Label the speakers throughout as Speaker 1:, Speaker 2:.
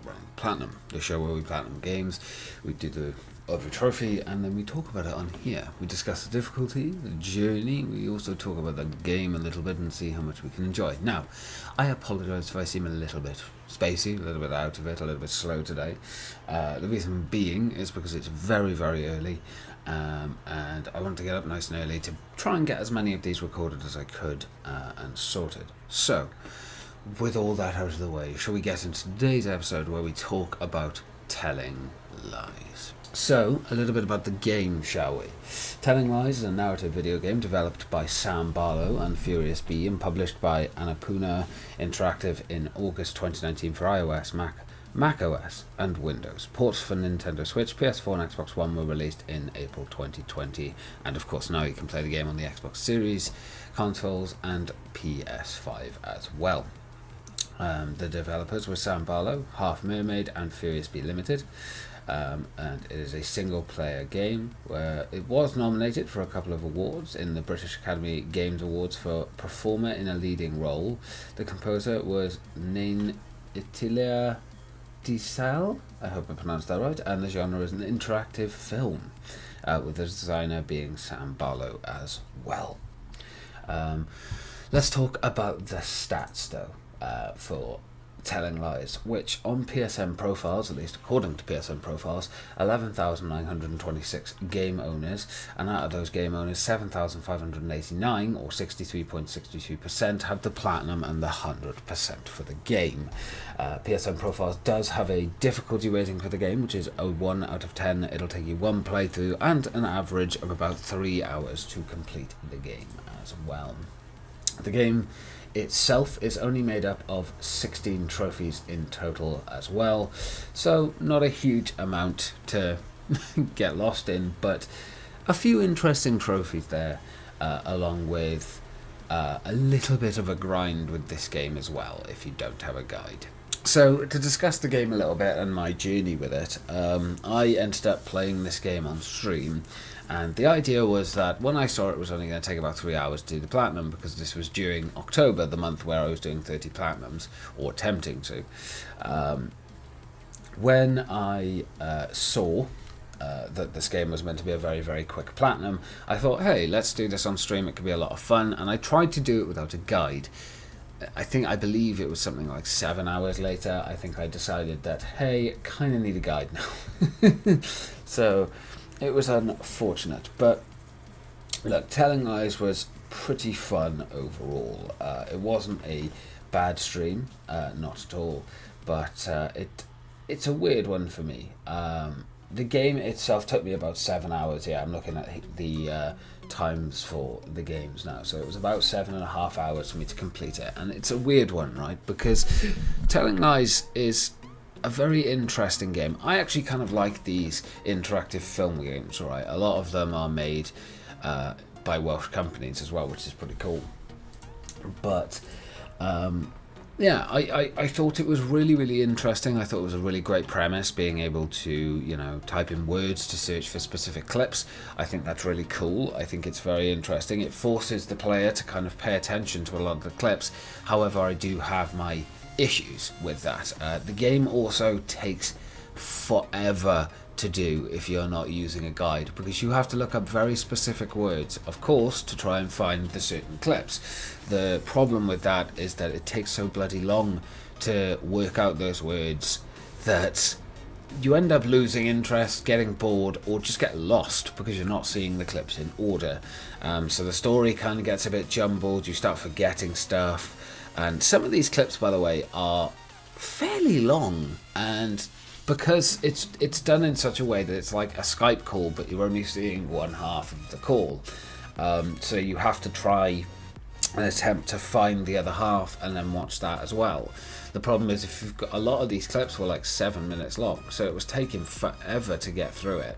Speaker 1: Running Platinum, the show where we platinum games, we do the every trophy, and then we talk about it on here. We discuss the difficulty, the journey, we also talk about the game a little bit and see how much we can enjoy. Now, I apologise if I seem a little bit spacey, a little bit out of it, a little bit slow today. The reason being is because it's very, very early, and I want to get up nice and early to try and get as many of these recorded as I could and sorted. So, with all that out of the way, shall we get into today's episode where we talk about telling lies? So, a little bit about the game, shall we? Telling Lies is a narrative video game developed by Sam Barlow and Furious Bee and published by Annapurna Interactive in August 2019 for iOS, Mac OS and Windows. Ports for Nintendo Switch, PS4 and Xbox One were released in April 2020, and of course now you can play the game on the Xbox Series, consoles and PS5 as well. The developers were Sam Barlow, Half Mermaid and Furious Bee Limited. And it is a single player game where it was nominated for a couple of awards in the British Academy Games Awards for Performer in a Leading Role. The composer was Nain Itilia Diesel, I hope I pronounced that right, and the genre is an interactive film, with the designer being Sam Barlow as well. Let's talk about the stats though, for Telling Lies, which on PSN profiles, at least according to PSN profiles, 11,926 game owners, and out of those game owners, 7,589 or 63.63% have the platinum and the 100% for the game. PSN profiles does have a difficulty rating for the game, which is a 1 out of 10. It'll take you one playthrough and an average of about 3 hours to complete the game as well. The game itself is only made up of 16 trophies in total as well, so not a huge amount to get lost in, but a few interesting trophies there, along with a little bit of a grind with this game as well if you don't have a guide. So to discuss the game a little bit and my journey with it, I ended up playing this game on stream, and the idea was that when I saw it was only going to take about 3 hours to do the platinum, because this was during October, the month where I was doing 30 platinums, or attempting to. When I saw that this game was meant to be a very, very quick platinum, I thought, hey, let's do this on stream, it could be a lot of fun, and I tried to do it without a guide. I believe it was something like 7 hours later, I think I decided that, hey, kind of need a guide now. So it was unfortunate, but look, Telling Lies was pretty fun overall. It wasn't a bad stream, not at all, but it's a weird one for me. The game itself took me about 7 hours. Yeah, I'm looking at the times for the games now, so it was about 7.5 hours for me to complete it, and it's a weird one, right? Because Telling Lies is a very interesting game. I actually kind of like these interactive film games, right? A lot of them are made by Welsh companies as well, which is pretty cool. But yeah, I thought it was really, really interesting. I thought it was a really great premise, being able to, you know, type in words to search for specific clips. I think that's really cool. I think it's very interesting. It forces the player to kind of pay attention to a lot of the clips. However, I do have my issues with that. The game also takes forever to do if you're not using a guide, because you have to look up very specific words, of course, to try and find the certain clips. The problem with that is that it takes so bloody long to work out those words that you end up losing interest, getting bored, or just get lost because you're not seeing the clips in order. So the story kind of gets a bit jumbled, you start forgetting stuff, and some of these clips, by the way, are fairly long, and because it's done in such a way that it's like a Skype call, but you're only seeing one half of the call. So you have to try and attempt to find the other half and then watch that as well. The problem is, if you've got a lot of these clips were like 7 minutes long, so it was taking forever to get through it.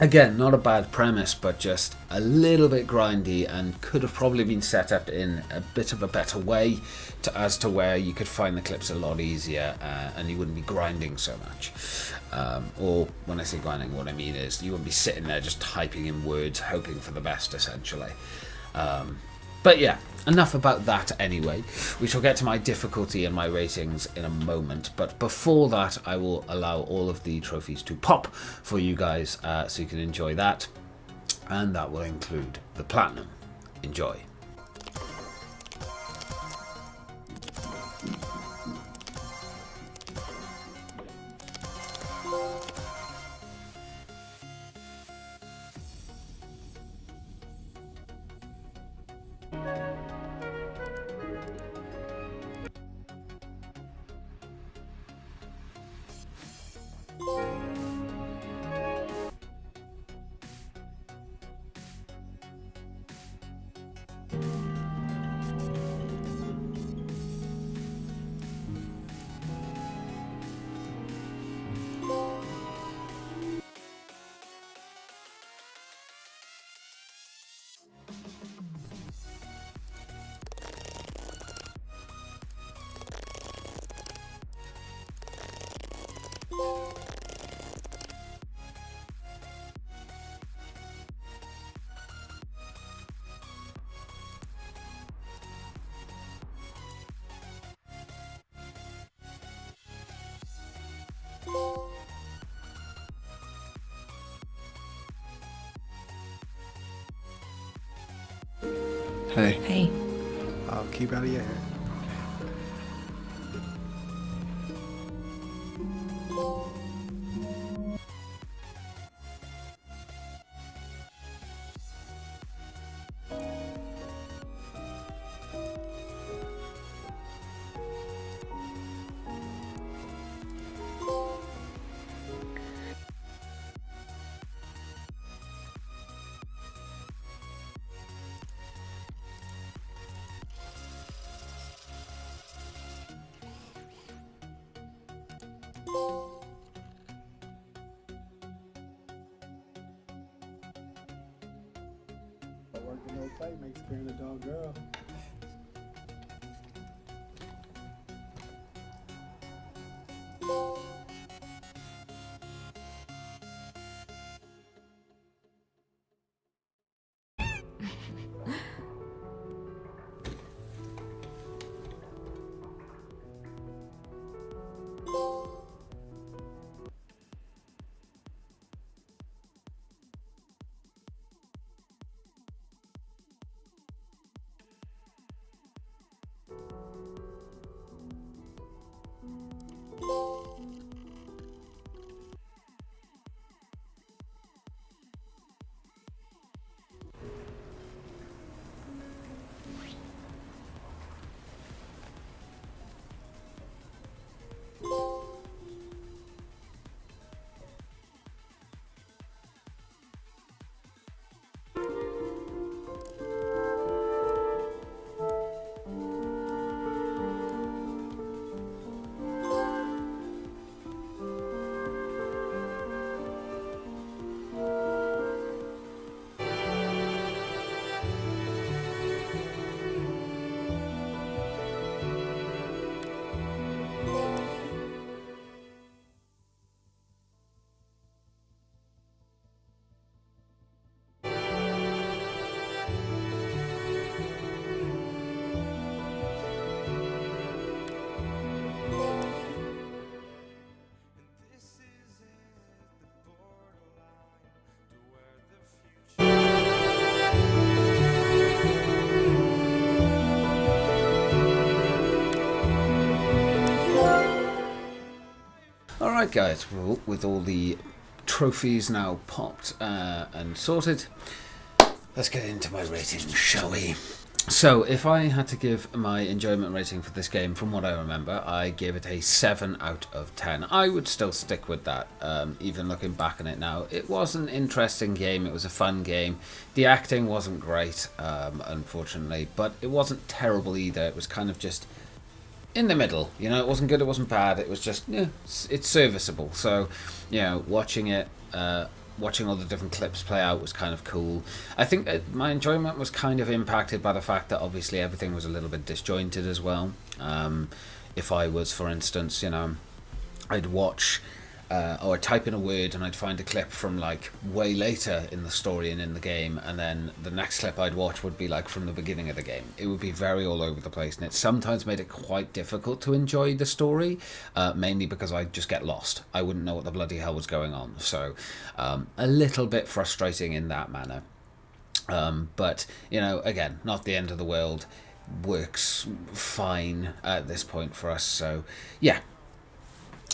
Speaker 1: Again, not a bad premise, but just a little bit grindy, and could have probably been set up in a bit of a better way as to where you could find the clips a lot easier, and you wouldn't be grinding so much. Or when I say grinding, what I mean is you wouldn't be sitting there just typing in words hoping for the best, essentially. But But yeah, enough about that anyway. We shall get to my difficulty and my ratings in a moment, but before that I will allow all of the trophies to pop for you guys, so you can enjoy that, and that will include the platinum. Enjoy.
Speaker 2: Hey.
Speaker 3: Hey.
Speaker 2: I'll keep out of your hair. Working no play makes scaring a dog girl.
Speaker 1: Alright guys, well, with all the trophies now popped and sorted, let's get into my rating, shall we? So, if I had to give my enjoyment rating for this game, from what I remember, I gave it a 7 out of 10. I would still stick with that, even looking back on it now. It was an interesting game, it was a fun game. The acting wasn't great, unfortunately, but it wasn't terrible either. It was kind of just in the middle, you know. It wasn't good, it wasn't bad, it was just, yeah, it's serviceable. So, you know, watching it, watching all the different clips play out was kind of cool. I think my enjoyment was kind of impacted by the fact that obviously everything was a little bit disjointed as well. If I was, for instance, you know, I'd watch or I'd type in a word and I'd find a clip from like way later in the story and in the game, and then the next clip I'd watch would be like from the beginning of the game. It would be very all over the place, and it sometimes made it quite difficult to enjoy the story, mainly because I'd just get lost. I wouldn't know what the bloody hell was going on, so a little bit frustrating in that manner. But, you know, again, not the end of the world. Works fine at this point for us, so yeah.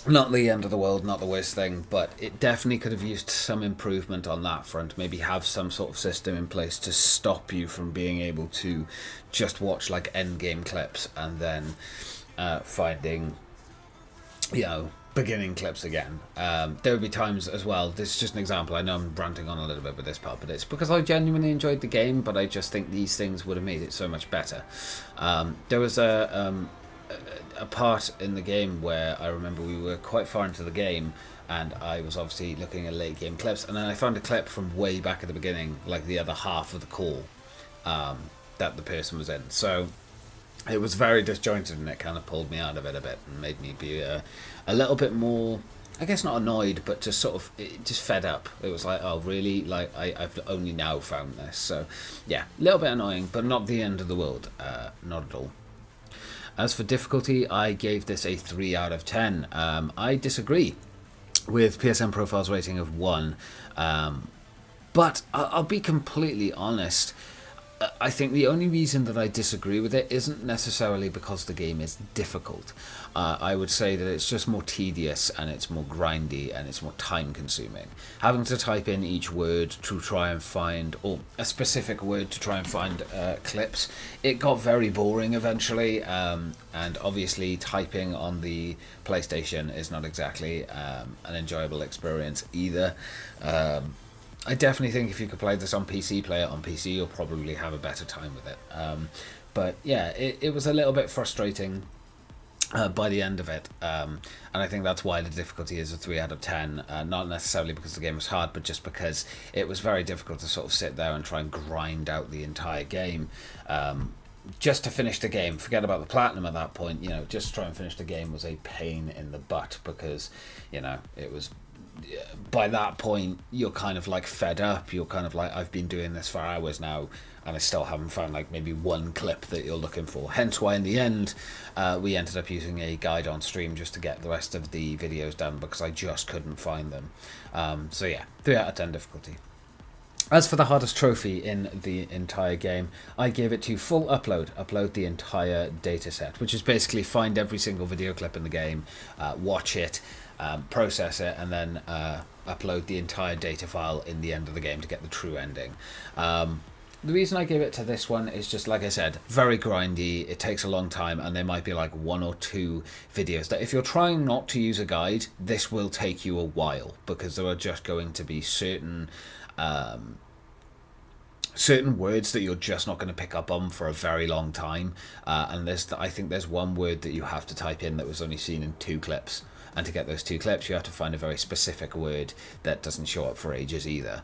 Speaker 1: Not the end of the world, not the worst thing, but it definitely could have used some improvement on that front. Maybe have some sort of system in place to stop you from being able to just watch like end game clips and then finding, you know, beginning clips again. There would be times as well, this is just an example, I know I'm ranting on a little bit with this part, but it's because I genuinely enjoyed the game, but I just think these things would have made it so much better. There was a part in the game where I remember we were quite far into the game, and I was obviously looking at late game clips, and then I found a clip from way back at the beginning, like the other half of the call that the person was in. So it was very disjointed, and it kind of pulled me out of it a bit and made me be a little bit more, I guess not annoyed, but just sort of just fed up. It was like, oh really, like I've only now found this. So yeah, a little bit annoying, but not the end of the world, not at all. As for difficulty, I gave this a 3 out of 10. I disagree with PSN Profile's rating of 1, but I'll be completely honest. I think the only reason that I disagree with it isn't necessarily because the game is difficult. I would say that it's just more tedious, and it's more grindy, and it's more time consuming. Having to type in each word to try and find, or a specific word to try and find clips, it got very boring eventually, and obviously typing on the PlayStation is not exactly an enjoyable experience either. I definitely think if you could play this on PC, play it on PC, you'll probably have a better time with it. But yeah, it was a little bit frustrating by the end of it, and I think that's why the difficulty is a 3 out of 10. Not necessarily because the game was hard, but just because it was very difficult to sort of sit there and try and grind out the entire game. Just to finish the game, forget about the platinum at that point, you know, just try and finish the game was a pain in the butt, because, you know, it was, by that point you're kind of like fed up. You're kind of like, I've been doing this for hours now and I still haven't found like maybe one clip that you're looking for. Hence why in the end we ended up using a guide on stream just to get the rest of the videos done, because I just couldn't find them. So yeah, 3 out of 10 difficulty. As for the hardest trophy in the entire game, I gave it to full upload the entire data set, which is basically find every single video clip in the game, watch it, process it, and then upload the entire data file in the end of the game to get the true ending. The reason I gave it to this one is just, like I said, very grindy, it takes a long time, and there might be like 1 or 2 videos that if you're trying not to use a guide, this will take you a while, because there are just going to be certain words that you're just not going to pick up on for a very long time, and I think there's one word that you have to type in that was only seen in 2 clips, and to get those 2 clips you have to find a very specific word that doesn't show up for ages either,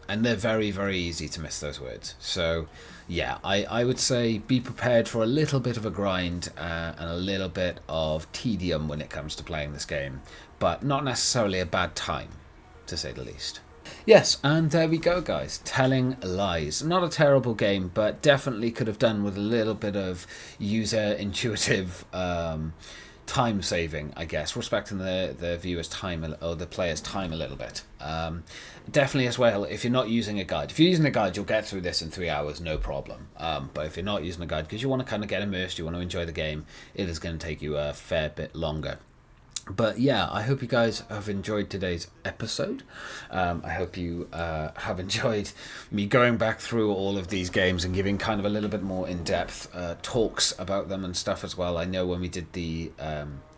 Speaker 1: and they're very, very easy to miss those words. So yeah, I would say be prepared for a little bit of a grind and a little bit of tedium when it comes to playing this game, but not necessarily a bad time, to say the least. Yes, and there we go, guys. Telling Lies. Not a terrible game, but definitely could have done with a little bit of user intuitive time saving, I guess, respecting the viewer's time, or the player's time a little bit. Definitely as well, if you're not using a guide. If you're using a guide, you'll get through this in 3 hours, no problem. But if you're not using a guide, because you want to kind of get immersed, you want to enjoy the game, it is going to take you a fair bit longer. But yeah, I hope you guys have enjoyed today's episode. I hope you have enjoyed me going back through all of these games and giving kind of a little bit more in-depth talks about them and stuff as well. I know when we did the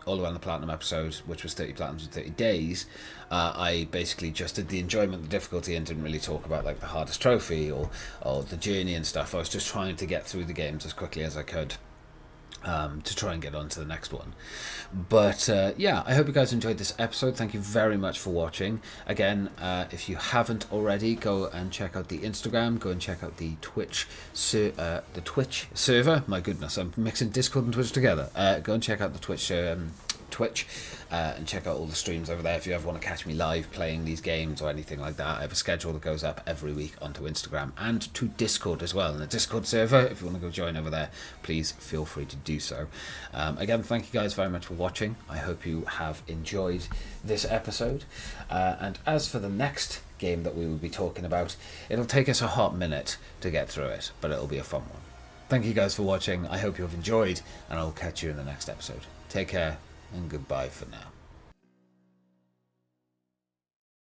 Speaker 1: All Around the Platinum episode, which was 30 Platinums in 30 days, I basically just did the enjoyment, the difficulty, and didn't really talk about like the hardest trophy or the journey and stuff. I was just trying to get through the games as quickly as I could. To try and get on to the next one. But yeah, I hope you guys enjoyed this episode. Thank you very much for watching. Again, if you haven't already, go and check out the Instagram, go and check out the Twitch server. My goodness, I'm mixing Discord and Twitch together. Go and check out the Twitch Twitch, and check out all the streams over there if you ever want to catch me live playing these games or anything like that. I have a schedule that goes up every week onto Instagram and to Discord as well, and the Discord server, if you want to go join over there, please feel free to do so. Again, thank you guys very much for watching. I hope you have enjoyed this episode, and as for the next game that we will be talking about, it'll take us a hot minute to get through it, but it'll be a fun one. Thank you guys for watching. I hope you have enjoyed, and I'll catch you in the next episode. Take care, and goodbye for now.